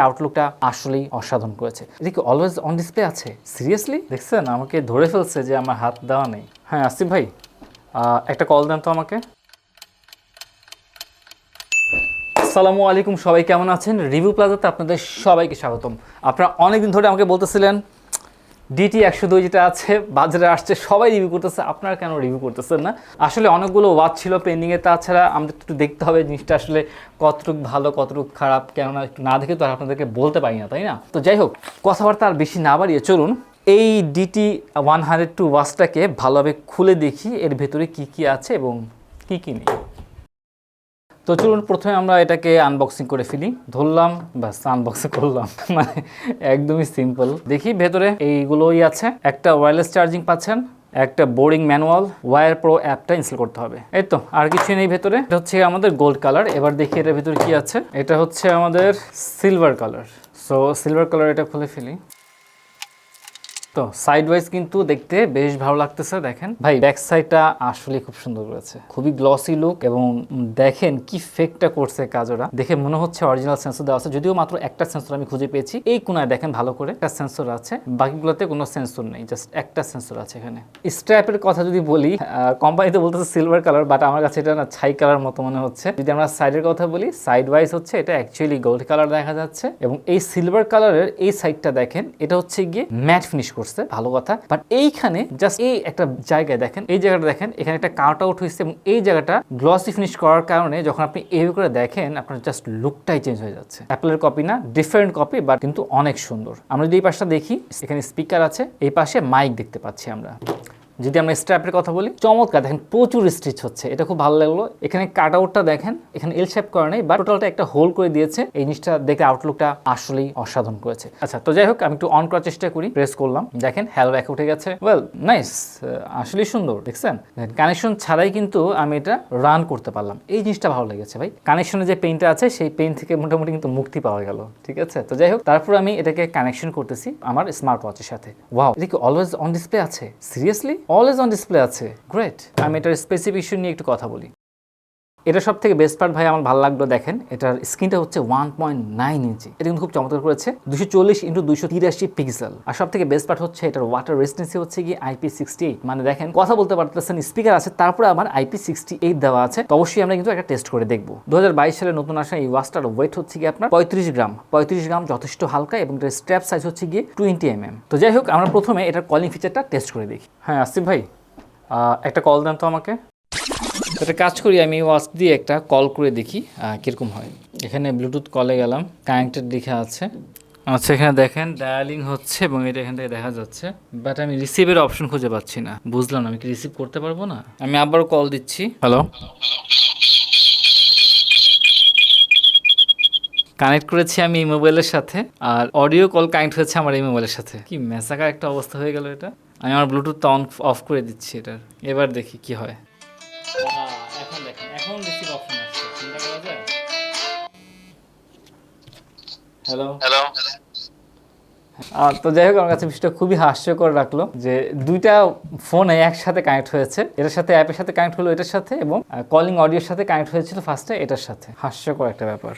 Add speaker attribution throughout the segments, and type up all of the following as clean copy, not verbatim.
Speaker 1: আউটলুকটা আসলেই অসাধারণ করেছে। এটা কি অলওয়েজ অন ডিসপ্লে আছে? সিরিয়াসলি দেখছেন, আমাকে ধরে ফেলছে যে আমার হাত দেওয়া নেই। হ্যাঁ আসিফ ভাই, একটা কল দেন তো আমাকে। আসসালামু আলাইকুম, সবাই কেমন আছেন? রিভিউ প্লাজাতে আপনাদের সবাইকে স্বাগতম। আপনারা অনেকদিন ধরে আমাকে বলতেছিলেন DT 102 যেটা আছে বাজারে আসছে, সবাই রিভিউ করতেছে, আপনারা কেন রিভিউ করতেছেন না? আসলে অনেকগুলো ওয়াচ ছিল পেন্ডিংয়ে, তাছাড়া আমাদের একটু দেখতে হবে জিনিসটা আসলে কতটুকু ভালো কতটুকু খারাপ, কেননা একটু না দেখে তো আর আপনাদেরকে বলতে পারি না, তাই না? তো যাই হোক, কথাবার্তা আর বেশি না বাড়িয়ে চলুন এই DT 102 ওয়াচটাকে ভালোভাবে খুলে দেখি এর ভেতরে কি কি আছে এবং কি কি নেই। তো চলুন প্রথমে আমরা এটাকে আনবক্সিং করে ফেলি। ধরলাম, বাস আনবক্সিং করলাম, মানে একদমই সিম্পল। দেখি ভেতরে এইগুলোই আছে। একটা ওয়্যারলেস চার্জিং পাচ্ছেন, একটা বোর্ডিং ম্যানুয়াল, ওয়্যার প্রো অ্যাপটা ইনস্টল করতে হবে, এই তো, আর কিছু নেই ভেতরে। এটা হচ্ছে আমাদের গোল্ড কালার। এবার দেখি এটার ভেতরে কি আছে। এটা হচ্ছে আমাদের silver colour. So silver colour, এটা খুলে ফেলি। তো সাইড ওয়াইজ কিন্তু দেখতে বেশ ভালো লাগতেছে। দেখেন ভাই, ব্যাক সাইডটা আসলে খুব সুন্দর করেছে, খুবই গ্লসি লুক, এবং দেখেন কি ফেকটা করছে কাজরা। দেখে মনে হচ্ছে অরিজিনাল সেন্সর দেওয়া আছে, যদিও মাত্র একটা সেন্সর আমি খুঁজে পেয়েছি। এই কোনায় দেখেন ভালো করে একটা সেন্সর আছে, বাকিগুলোতে কোনো সেন্সর নেই, জাস্ট একটা সেন্সর আছে এখানে। স্ট্র্যাপের কথা যদি বলি, কোম্পানিতে বলতেছে সিলভার কালার, বাট আমার কাছে এটা না ছাই কালার মতো মনে হচ্ছে। যদি আমরা সাইডের কথা বলি, সাইড ওয়াইজ হচ্ছে এটা অ্যাকচুয়ালি গোল্ড কালার দেখা যাচ্ছে, এবং এই সিলভার কালারের এই সাইডটা দেখেন, এটা হচ্ছে গিয়ে ম্যাট ফিনিশ করছে, ভালো কথা। বাট এইখানে জাস্ট এই একটা জায়গায় দেখেন, এই জায়গাটা দেখেন, এখানে একটা কাট আউট হয়েছে, এবং এই জায়গাটা গ্লসি ফিনিশ করার কারণে যখন আপনি এইভাবে করে দেখেন, আপনার জাস্ট লুকটাই চেঞ্জ হয়ে যাচ্ছে। অ্যাপলের কপি না, ডিফারেন্ট কপি, বাট কিন্তু অনেক সুন্দর। আমরা যদি এই পাশটা দেখি, এখানে স্পিকার আছে, এই পাশে মাইক দেখতে পাচ্ছি আমরা। যদি আমরা স্ট্র্যাপের কথা বলি, চমৎকার, দেখেন প্রচুর স্টিচ হচ্ছে, এটা খুব ভালো লাগলো। এখানে কাট আউটটা দেখেন, এখানে এল শেপ করা নেই, বা টোটালটা একটা হোল করে দিয়েছে। এই জিনিসটা দেখে আউটলুকটা আসলেই অসাধারণ করেছে। আচ্ছা, তো যাই হোক, আমি একটু অন করার চেষ্টা করি, প্রেস করলাম, দেখেন হ্যালো ব্যাক উঠে গেছে। ওয়েল নাইস, আসলেই সুন্দর। দেখছেন, কানেকশন ছাড়াই কিন্তু আমি এটা রান করতে পারলাম, এই জিনিসটা ভালো লেগেছে ভাই। কানেকশনে যে পেইনটা আছে, সেই পেইন থেকে মোটামুটি কিন্তু মুক্তি পাওয়া গেল, ঠিক আছে? তো যাই হোক, তারপর আমি এটাকে কানেকশন করতেছি আমার স্মার্ট ওয়াচের সাথে। ওয়াও, এটা কি অলওয়েজ অন ডিসপ্লে আছে? সিরিয়াসলি অলওয়েজ অন ডিসপ্লে আছে, গ্রেট। আমি এটার স্পেসিফিকেশন নিয়ে একটু কথা বলি। এটা সব থেকে বেস্ট পার্ট ভাই, আমার ভালো লাগলো। দেখেন এটার স্ক্রিনটা হচ্ছে 1.9 ইঞ্চি, এটা কিন্তু খুব চমৎকার করেছে, 240x283 পিক্সেল। আর সব থেকে বেস্ট পার্ট হচ্ছে এটার ওয়াটার রেজিস্ট্যান্সি হচ্ছে কি IP68, মানে দেখেন কথা বলতে পারতেছেন, স্পিকার আছে, তারপরে আবার IP68 দেওয়া আছে। তো অবশ্যই আমরা কিন্তু একটা টেস্ট করে দেখবো। 2022 সালে নতুন আসা এই ওয়াচটার ওয়েট হচ্ছে কি আপনার 35 গ্রাম। 35 গ্রাম যথেষ্ট হালকা, এবং এটার স্ট্র্যাপ সাইজ হচ্ছে গিয়ে 20 mm। তো যাই হোক, আমরা প্রথমে এটার কলিং ফিচারটা টেস্ট করে দেখি। হ্যাঁ আসিফ ভাই, একটা কল দেন তো আমাকে। একটা কাজ করি, আমি ওয়াচ দিয়ে একটা কল করে দেখি কীরকম হয়। এখানে ব্লুটুথ কলে গেলাম, কানেক্টেড লেখা আছে। আচ্ছা, এখানে দেখেন ডায়ালিং হচ্ছে, এবং এটা এখান থেকে দেখা যাচ্ছে, বাট আমি রিসিভের অপশন খুঁজে পাচ্ছি না। বুঝলাম না, আমি কি রিসিভ করতে পারবো না? আমি আবারও কল দিচ্ছি। হ্যালো, কানেক্ট করেছি আমি এই মোবাইলের সাথে, আর অডিও কল কানেক্ট হয়েছে আমার এই মোবাইলের সাথে। কি মেসাকার একটা অবস্থা হয়ে গেল এটা। আমি আমার ব্লুটুথটা অফ করে দিচ্ছি এটার, এবার দেখি কি হয়। এখন দেখেন, এখন রিসিভ অপশন আসছে, চিন্তা করা যায়। Hello hello. তো যাই হোক, আমার কাছে বিষয়টা খুবই হাস্যকর রাখলো যে দুইটা ফোনে একসাথে কানেক্ট হয়েছে, এটার সাথে অ্যাপের সাথে কানেক্ট হলো এটার সাথে, এবং কলিং অডিওর সাথে কানেক্ট হয়েছিল ফার্স্টে এটার সাথে। হাস্যকর একটা ব্যাপার।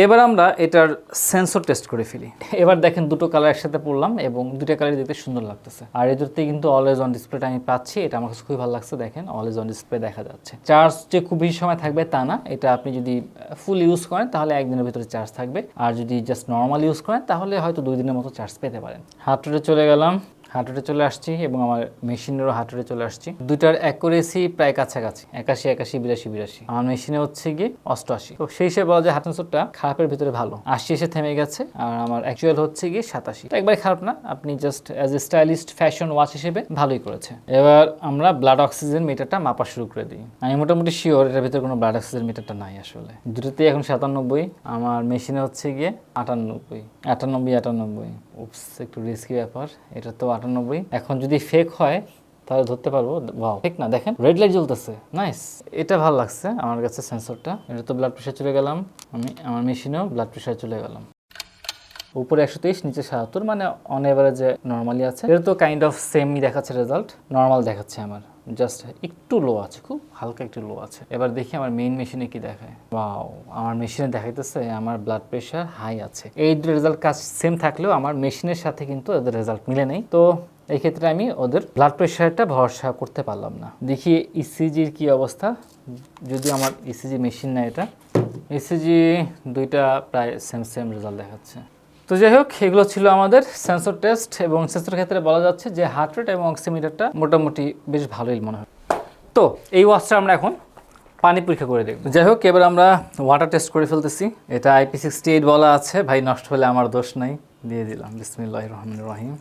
Speaker 1: এবার আমরা এটার সেন্সর টেস্ট করে ফেলি। এবার দেখেন দুটো কালার একসাথে পড়লাম, এবং দুটো কালার দেখতে সুন্দর লাগতেছে। আর এটাতে কিন্তু অলওয়েজ অন ডিসপ্লেটা আমি পাচ্ছি, এটা আমার কাছে খুবই ভালো লাগছে। দেখেন অলওয়েজ অন ডিসপ্লে দেখা যাচ্ছে। চার্জ যে খুব বেশি সময় থাকবে তা না, এটা আপনি যদি ফুল ইউজ করেন তাহলে একদিনের ভিতরে চার্জ থাকবে, আর যদি জাস্ট নর্মাল ইউজ করেন তাহলে হয়তো 2 দিনের মতো চার্জ পেতে পারেন। হার্ট রেটে চলে গেলাম, হার্ট রেটে চলে আসছি, এবং আমার মেশিনেরও হার্ট রেটে চলে আসছি। দুটার অ্যাকুরেসি প্রায় কাছাকাছি, 81 81 82 82। আমার মেশিনে হচ্ছে গিয়ে 88। তো সেই হিসেবে বলা যায় হার্ট সেন্সরটা খারাপের ভিতরে ভালো। 80 এসে থেমে গেছে, আর আমার অ্যাকচুয়াল হচ্ছে গিয়ে 87। তো একবারে খারাপ না, আপনি just as a stylist fashion watch হিসেবে ভালোই করেছে। এবার আমরা ব্লাড অক্সিজেন মিটারটা মাপা শুরু করে দিই। আমি মোটামুটি শিওর এটার ভিতরে কোনো ব্লাড অক্সিজেন মিটারটা নাই আসলে। দুটোতেই এখন 97, আমার মেশিনে হচ্ছে গিয়ে 98 98 98। উপস, একটু রিস্কি ব্যাপার, এটা তো 98। এখন যদি ফেক হয় তাহলে ধরতে পারবো। ওয়াও, ফেক না, দেখেন রেড লাইট জ্বলতেছে, নাইস। এটা ভালো লাগছে আমার কাছে সেন্সরটা। এটা তো ব্লাড প্রেশার চলে গেলাম, আমি আমার মেশিনেও ব্লাড প্রেশার চলে গেলাম। উপরে 123, নিচে 77, মানে অন এভারেজে নর্মালি আছে। এটা তো কাইন্ড অফ সেমই দেখাচ্ছে, রেজাল্ট নর্মাল দেখাচ্ছে আমার। জাস্ট একটু লো আছে, খুব হালকা একটু লো আছে। এবার দেখি আমার মেইন মেশিনে কি দেখায়। ওয়াও, আমার মেশিনে দেখাইতেছে আমার ব্লাড প্রেশার হাই আছে। এই রেজাল্ট কাজ সেম থাকলেও আমার মেশিনের সাথে কিন্তু ওদের রেজাল্ট মিলে নেই। তো এই ক্ষেত্রে আমি ওদের ব্লাড প্রেশারটা ভরসা করতে পারলাম না। দেখি ইসিজির কি অবস্থা, যদি আমার ইসিজি মেশিন না এটা, ইসিজি দুইটা প্রায় সেম রেজাল্ট দেখাচ্ছে। তো যাই হোক, এগুলো ছিল আমাদের সেন্সর টেস্ট, এবং সেন্সর ক্ষেত্রে বলা যাচ্ছে যে হার্ট রেট এবং অক্সিমিটারটা মোটামুটি বেশ ভালোই মনে হয়। তো এই ওয়াচটা আমরা এখন পানি পরীক্ষা করে দেখব। যাই হোক, এবার আমরা ওয়াটার টেস্ট করে ফেলতেছি। এটা IP68 বলা আছে, ভাই নষ্ট হলে আমার দোষ নাই, দিয়ে দিলাম। বিসমিল্লাহির রহমানির রহিম।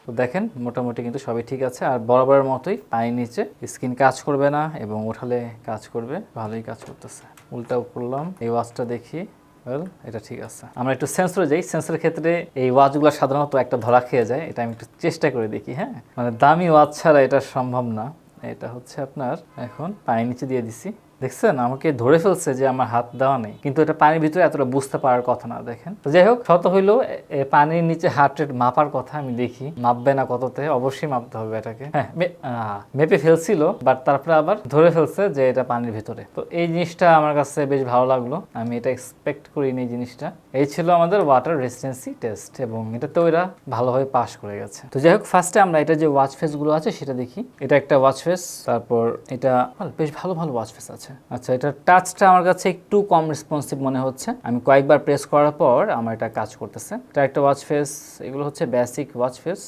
Speaker 1: তো দেখেন মোটামুটি কিন্তু সবই ঠিক আছে, আর বরাবরের মতোই পানি নিচে, স্কিন কাজ করবে না এবং ওঠালে কাজ করবে, ভালোই কাজ করতেছে। উল্টাও করলাম, এই ওয়াচটা দেখি, এটা ঠিক আছে। আমরা একটু সেন্সরে যাই। সেন্সরের ক্ষেত্রে এই ওয়াচগুলো সাধারণত একটা ধরা খেয়ে যায়, এটা আমি একটু চেষ্টা করে দেখি। হ্যাঁ, মানে দামি ওয়াচ ছাড়া এটা সম্ভব না। এটা হচ্ছে আপনার, এখন পানি নিচে দিয়ে দিছি, দেখছেন আমাকে ধরে ফেলছে যে আমার হাত দেওয়া নেই, কিন্তু এটা পানির ভিতরে এতটা বুঝতে পারার কথা না। দেখেন, যাই হোক, শত হইলেও পানির নিচে হার্ট রেট মাপার কথা, আমি দেখি মাপবে না কততে, অবশ্যই মাপতে হবে এটাকে। হ্যাঁ, মেপে ফেলছিল, বাট তারপরে আবার ধরে ফেলছে যে এটা পানির ভিতরে। তো এই জিনিসটা আমার কাছে বেশ ভালো লাগলো, আমি এটা এক্সপেক্ট করিনি এই জিনিসটা। এই ছিল আমাদের ওয়াটার রেজিস্ট্যান্সি টেস্ট, এবং এটাতে ওরা ভালোভাবে পাস করে গেছে। তো যাই হোক, ফার্স্টে আমরা এটা যে ওয়াচ ফেস গুলো আছে সেটা দেখি। এটা একটা ওয়াচ ফেস, তারপর এটা বেশ ভালো ওয়াচ ফেস আছে। আচ্ছা, এটা টাচটা আমার কাছে একটু কম রেসপন্সিভ মনে হচ্ছে, আমি কয়েকবার প্রেস করার পর আমার এটা কাজ করতেছে। এটা একটা ওয়াচ ফেস, এগুলো হচ্ছে বেসিক ওয়াচ ফেস।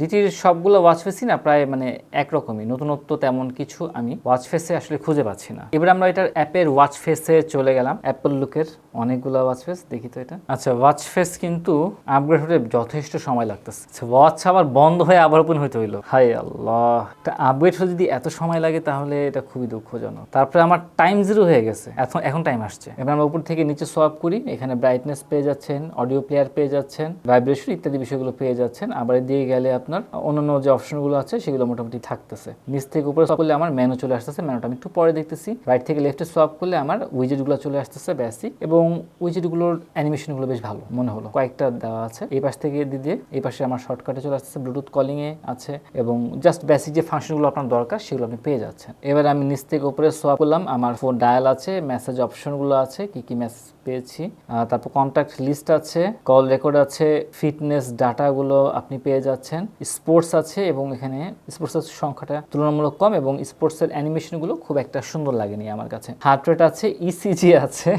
Speaker 1: ডিটির সবগুলো ওয়াচ ফেসই না প্রায় মানে একরকমই, নতুনত্ব তেমন কিছু আমি ওয়াচ ফেসে আসলে খুঁজে পাচ্ছি না। এবার আমরা এটার অ্যাপের ওয়াচ ফেসে চলে গেলাম, অ্যাপল লুকের অনেকগুলো ওয়াচ ফেস দেখি তো এটা। আচ্ছা, ওয়াচ ফেস কিন্তু আপগ্রেড হতে যথেষ্ট সময় লাগতেছে। ওয়াচ আবার বন্ধ হয়ে আবার ওপেন হইতে হইলো, হাই আল্লাহ, এটা আপগ্রেড হতে যদি এত সময় লাগে তাহলে এটা খুবই দুঃখজনক। তারপরে আমার টাইম 0 হয়ে গেছে, এখন টাইম আসছে। এবার আমরা উপর থেকে নিচে সোয়াপ করি, এখানে ব্রাইটনেস পেয়ে যাচ্ছেন, অডিও প্লেয়ার পেয়ে যাচ্ছেন, ভাইব্রেশন ইত্যাদি বিষয়গুলো পেয়ে যাচ্ছেন। আবার এদিকে গেলে আপনার অন্যান্য যে অপশনগুলো আছে সেগুলো মোটামুটি থাকতেছে। নিচ থেকে উপরে সোয়াপ করলে আমার মেনু চলে আসতেছে, মেনুটা আমি একটু পরে দেখতেছি। রাইট থেকে লেফটে সোয়াপ করলে আমার উইজেটগুলো চলে আসতেছে বেসিক, এবং উইজেটগুলোর অ্যানিমেশনগুলো বেশ ভালো মনে হলো, কয়েকটা দেওয়া আছে। এই পাশ থেকে দিয়ে এই পাশে আমার শর্টকাটে চলে আসতেছে, ব্লুটুথ কলিং এ আছে, এবং জাস্ট বেসিক যে ফাংশনগুলো আপনার দরকার সেগুলো আপনি পেয়ে যাচ্ছেন। এবার আমি নিচ থেকে উপরে সোয়াপ করলাম, আমার ফোন ডায়াল আছে, মেসেজ অপশনগুলো আছে, কি মেসেজ পেয়েছি, তারপর কন্ট্যাক্ট লিস্ট আছে, কল রেকর্ড আছে, ফিটনেস ডাটাগুলো আপনি পেয়ে যাচ্ছেন, স্পোর্টস আছে, এবং এখানে স্পোর্টসের সংখ্যাটা তুলনামূলক কম, এবং স্পোর্টসের অ্যানিমেশনগুলো খুব একটা সুন্দর লাগেনি আমার কাছে। হার্ট রেট আছে, ইসিজি আছে,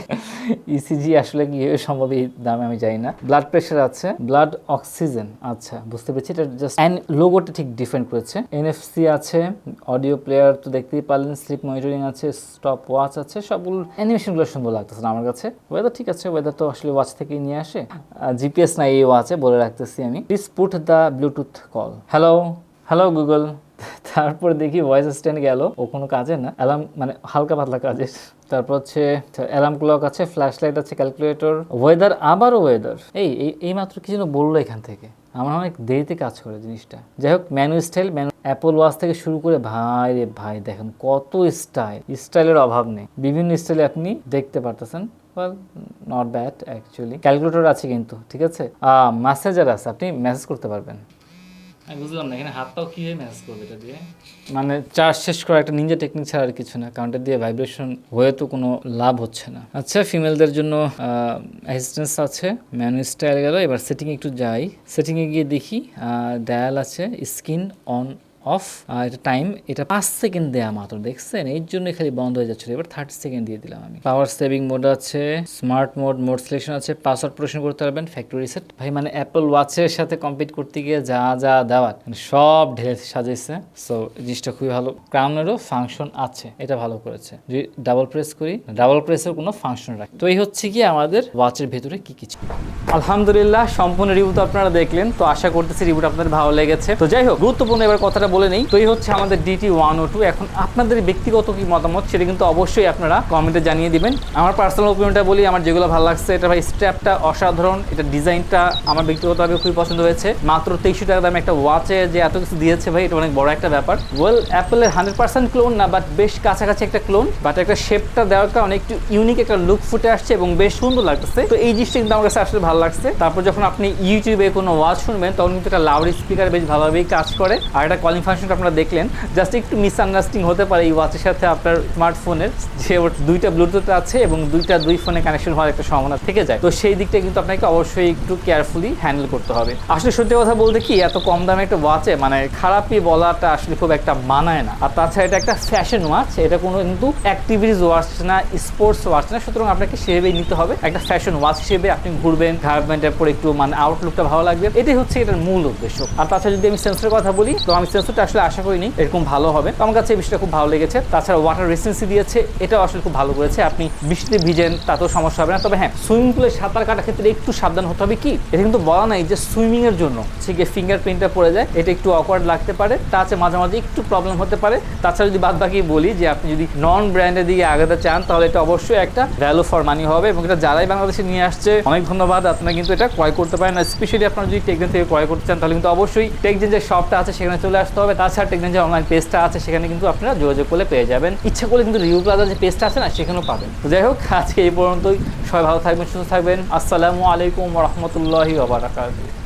Speaker 1: ইসিজি আসলে কি সম্ভব এই দামে আমি জানি না। ব্লাড প্রেশার আছে, ব্লাড অক্সিজেন, আচ্ছা বুঝতে পেরেছি, এটা জাস্ট লোগোটা ঠিক ডিফারেন্ট করেছে। এনএফসি আছে, অডিও প্লেয়ার তো দেখতেই পারলেন, স্লিপ মনিটরিং আছে, স্টপ ওয়াচ আছে, সবগুলো অ্যানিমেশনগুলো সুন্দর লাগতেছে না আমার কাছে। ওয়েদার ঠিক আছে, ওয়েদার তো আসলে ওয়াচ থেকেই নিয়ে আসে। জিপিএস না এই ওয়াচে, বলে রাখতেছি আমি। Please put the Bluetooth call, hello Google. তারপর দেখি ভয়েস অ্যাসিস্ট্যান্ট গেল, ও কোনো কাজে না, অ্যালার্ম মানে হালকা পাতলা কাজের। তারপর হচ্ছে অ্যালার্ম ক্লক আছে, ফ্ল্যাশ লাইট আছে, ক্যালকুলেটর, ওয়েদার, আবারও ওয়েদার। এই মাত্র কি যেন বললো এখান থেকে, আমার অনেক দেরিতে কাজ করে জিনিসটা। যাই হোক, ম্যানু স্টাইল, অ্যাপল ওয়াচ থেকে শুরু করে ভাই রে ভাই, দেখেন কত স্টাইলের অভাব নেই, বিভিন্ন স্টাইলে আপনি দেখতে পারতেছেন। Not bad actually. ক্যালকুলেটর আছে কিন্তু, ঠিক আছে। মেসেঞ্জার আছে, আপনি মেসেজ করতে পারবেন। আমি বুঝলাম না এখানে হাতটাও কীভাবে মেসেজ করবে এটা দিয়ে, মানে চার্জ শেষ করা একটা নিনজা টেকনিক ছাড়া আর কিছু না, কাউন্টার দিয়ে ভাইব্রেশন হয়ে তো কোনো লাভ হচ্ছে না। আচ্ছা, ফিমেলদের জন্য অ্যাসিস্ট্যান্স আছে, ম্যানু স্টাইল গেল। এবার সেটিংয়ে একটু যাই, সেটিংয়ে গিয়ে দেখি ডায়াল আছে, স্ক্রিন অন অফ, এটা টাইম, এটা 5 সেকেন্ড দেয়া মাত্র, দেখছেন, এর জন্য খালি বন্ধ হয়ে যাচ্ছিল। এবার 30 সেকেন্ড দিয়ে দিলাম আমি। পাওয়ার সেভিং মোড আছে, স্মার্ট মোড সিলেকশন আছে, পাসওয়ার্ড পরিবর্তন করতে পারবেন, ফ্যাক্টরি রিসেট। ভাই মানে অ্যাপল ওয়াচের সাথে কম্পিট করতে গিয়ে যা দেওয়ার মানে সব ঢেলে সাজাইছে। সো জিনিসটা খুবই ভালো। ক্রাউনেরও ফাংশন আছে, এটা ভালো করেছে। যদি ডাবল প্রেস করি, ডাবল প্রেসের কোনো ফাংশন রাখে। তো এই হচ্ছে কি আমাদের ওয়াচের ভেতরে কি কিছু। আলহামদুলিল্লাহ, সম্পূর্ণ রিভিউ তো আপনারা দেখলেন, তো আশা করতেছি রিভিউটা আপনাদের ভালো লেগেছে। তো যাই হোক, গুরুত্বপূর্ণ এবার কথাটা বলে নেই। তো এই হচ্ছে আমাদের DT102। এখন আপনাদের ব্যক্তিগত কি মতামত সেটা কিন্তু অবশ্যই আপনারা কমেন্টে জানিয়ে দিবেন। আমার পার্সোনাল ওপিনিয়নটা বলি, আমার যেগুলো ভালো লাগছে, এটা ভাই স্ট্র্যাপটা অসাধারণ, এটা ডিজাইনটা আমার ব্যক্তিগতভাবে খুবই পছন্দ হয়েছে। মাত্র 2300 টাকা দামে একটা ওয়াচে যে এত কিছু দিয়েছে ভাই, এটা অনেক বড় একটা ব্যাপার। ওয়েল, অ্যাপেলের 100% ক্লোন না, বাট বেশ কাছাকাছি একটা ক্লোন, বাট একটা শেপটা দেওয়ার কারণে একটু ইউনিক একটা লুক ফুটে আসছে এবং বেশ সুন্দর লাগতেছে। তো এই জিনিসটা কিন্তু আমার কাছে আসলে ভালো লাগছে। তারপর যখন আপনি ইউটিউবে কোনো ওয়াচ শুনবেন, তখন কিন্তু একটা লাউড স্পিকার বেশ ভালোভাবেই কাজ করে, আর একটা কলিং ফাংশনটা আপনারা দেখলেন, জাস্ট একটু মিসআন্ডারস্ট্যান্ডিং হতে পারে এই ওয়াচের সাথে আপনার স্মার্টফোনের, যে ওর দুইটা ব্লুটুথ আছে এবং দুই ফোনে কানেকশন হওয়ার একটা সম্ভাবনা থেকে যায়। তো সেই দিকটা কিন্তু আপনাকে অবশ্যই একটু কেয়ারফুলি হ্যান্ডেল করতে হবে। আসলে সত্যি কথা বলতে কি, এত কম দামে একটা ওয়াচে মানে খারাপই বলাটা আসলে খুব একটা মানায় না। আর তাছাড়া এটা একটা ফ্যাশন ওয়াচ, এটা কোনো কিন্তু অ্যাক্টিভিটিস ওয়াচ না, স্পোর্টস ওয়াচ না, সুতরাং আপনাকে সেভাবেই নিতে হবে। একটা ফ্যাশন ওয়াচ হিসেবে আপনি ঘুরবেন, গার্মেন্টের পরে একটু মানে আউটলুকটা ভালো লাগবে, এটাই হচ্ছে এটার মূল উদ্দেশ্য। আর তাছাড়া যদি আমি সেন্সরের কথা বলি, তো আমি সেন্সরটা আসলে আশা করিনি এরকম ভালো হবে, তো আমার কাছে এই বিষয়টা খুব ভালো লেগেছে। তাছাড়া ওয়াটার রেসিস্টেন্সি দিয়েছে, এটাও আসলে খুব ভালো করেছে। আপনি বৃষ্টিতে ভিজেন তাতেও সমস্যা হবে না। তবে হ্যাঁ, সুইমিং পুলে সাঁতার কাটার ক্ষেত্রে একটু সাবধান হতে হবে। কি এটা কিন্তু বলা নাই যে সুইমিং এর জন্য ঠিক ফিঙ্গারপ্রিন্টটা পড়ে যায়, এটা একটু অকওয়ার্ড লাগতে পারে, তাছাড়া মাঝে মাঝে একটু প্রবলেম হতে পারে। তাছাড়া যদি বাদ বাকি বলি যে আপনি যদি নন ব্র্যান্ডের দিকে আগাতে চান, তাহলে এটা অবশ্যই একটা ভ্যালু ফর মানি হবে, এবং এটা যারাই বাংলাদেশে নিয়ে আসছে অনেক ধন্যবাদ, আপনারা কিন্তু এটা ক্রয় করতে পারেন। আর স্পেশালি আপনারা যদি টেকডেন থেকে ক্রয় করতে চান, তাহলে কিন্তু অবশ্যই টেকডেন যে শপটা আছে সেখানে চলে আসতে হবে। তাছাড়া টেকডেন যে অনলাইন পেজটা আছে সেখানে কিন্তু আপনারা যোগাযোগ করলে পেয়ে যাবেন। ইচ্ছা করলে কিন্তু রিভিউ প্লাজার যে পেজটা আছে না, সেখানেও পাবেন। তো যাই হোক, আজকে এই পর্যন্তই। সবাই ভালো থাকবেন, সুস্থ থাকবেন। আসসালামু আলাইকুম ওয়া রাহমাতুল্লাহি ওয়া বারাকাতুহু।